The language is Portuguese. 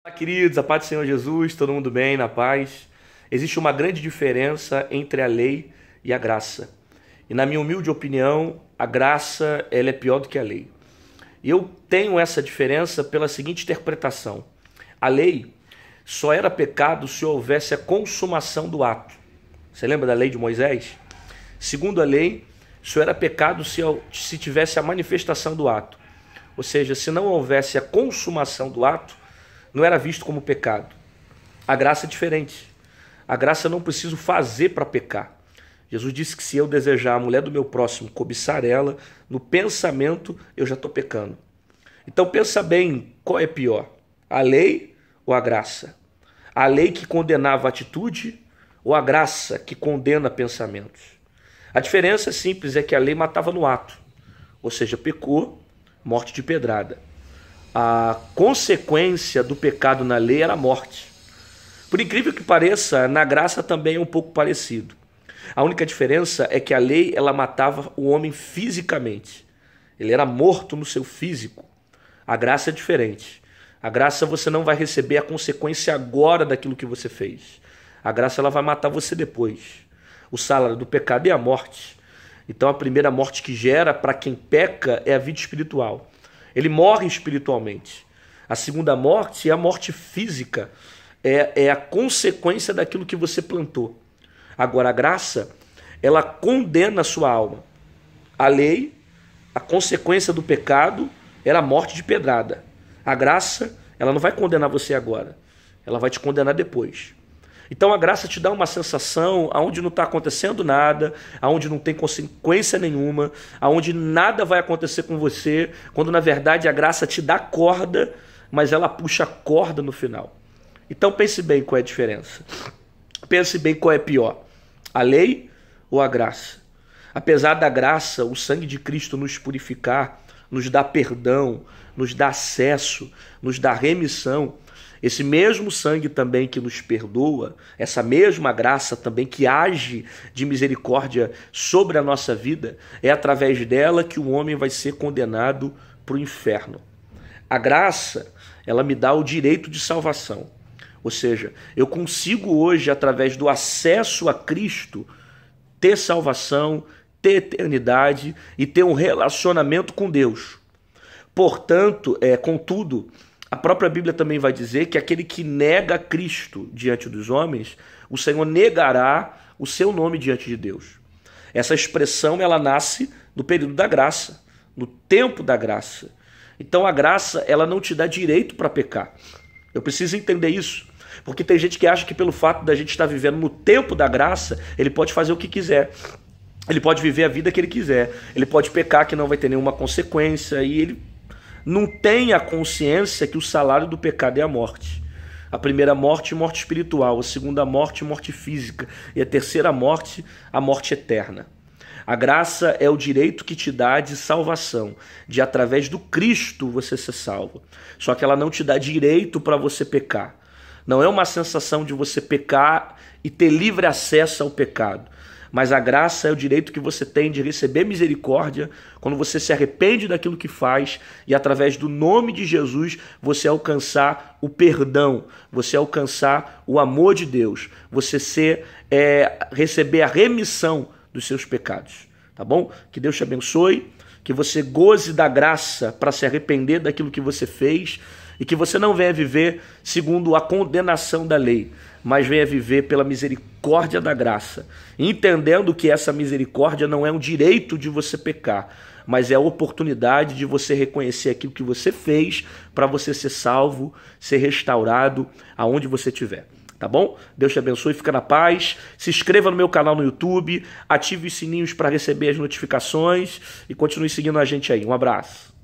Olá, queridos, a paz do Senhor Jesus, todo mundo bem, na paz. Existe uma grande diferença entre a lei e a graça. E na minha humilde opinião, a graça ela é pior do que a lei. E eu tenho essa diferença pela seguinte interpretação. A lei só era pecado se houvesse a consumação do ato. Você lembra da lei de Moisés? Segundo a lei, só era pecado se tivesse a manifestação do ato. Ou seja, se não houvesse a consumação do ato, não era visto como pecado. A graça é diferente. A graça eu não preciso fazer para pecar. Jesus disse que se eu desejar a mulher do meu próximo, cobiçar ela, no pensamento eu já estou pecando. Então pensa bem, qual é pior? A lei ou a graça? A lei que condenava a atitude ou a graça que condena pensamentos? A diferença simples é que a lei matava no ato. Ou seja, pecou, morte de pedrada. A consequência do pecado na lei era a morte. Por incrível que pareça, na graça também é um pouco parecido. A única diferença é que a lei ela matava o homem fisicamente. Ele era morto no seu físico. A graça é diferente. A graça você não vai receber a consequência agora daquilo que você fez. A graça ela vai matar você depois. O salário do pecado é a morte. Então a primeira morte que gera para quem peca é a vida espiritual. Ele morre espiritualmente. A segunda morte é a morte física. É a consequência daquilo que você plantou. Agora, a graça, ela condena a sua alma. A lei, a consequência do pecado, era a morte de pedrada. A graça, ela não vai condenar você agora. Ela vai te condenar depois. Então a graça te dá uma sensação onde não está acontecendo nada, onde não tem consequência nenhuma, onde nada vai acontecer com você, quando na verdade a graça te dá corda, mas ela puxa a corda no final. Então pense bem qual é a diferença. Pense bem qual é pior, a lei ou a graça. Apesar da graça, o sangue de Cristo nos purificar, nos dá perdão, nos dá acesso, nos dá remissão. Esse mesmo sangue também que nos perdoa, essa mesma graça também que age de misericórdia sobre a nossa vida, é através dela que o homem vai ser condenado para o inferno. A graça, ela me dá o direito de salvação. Ou seja, eu consigo hoje, através do acesso a Cristo, ter salvação, ter eternidade e ter um relacionamento com Deus. Portanto, contudo, a própria Bíblia também vai dizer que aquele que nega Cristo diante dos homens, o Senhor negará o seu nome diante de Deus. Essa expressão ela nasce no período da graça, no tempo da graça. Então a graça ela não te dá direito para pecar. Eu preciso entender isso, porque tem gente que acha que pelo fato da gente estar vivendo no tempo da graça, ele pode fazer o que quiser. Ele pode viver a vida que ele quiser. Ele pode pecar que não vai ter nenhuma consequência e ele não tem a consciência que o salário do pecado é a morte. A primeira morte, morte espiritual. A segunda morte, morte física. E a terceira morte, a morte eterna. A graça é o direito que te dá de salvação, de através do Cristo você ser salvo. Só que ela não te dá direito para você pecar. Não é uma sensação de você pecar e ter livre acesso ao pecado. Mas a graça é o direito que você tem de receber misericórdia quando você se arrepende daquilo que faz e através do nome de Jesus você alcançar o perdão, você alcançar o amor de Deus, você receber a remissão dos seus pecados, tá bom? Que Deus te abençoe, que você goze da graça para se arrepender daquilo que você fez e que você não venha viver segundo a condenação da lei, mas venha viver pela misericórdia da graça, entendendo que essa misericórdia não é um direito de você pecar, mas é a oportunidade de você reconhecer aquilo que você fez para você ser salvo, ser restaurado aonde você estiver. Tá bom? Deus te abençoe, fica na paz. Se inscreva no meu canal no YouTube, ative os sininhos para receber as notificações e continue seguindo a gente aí. Um abraço.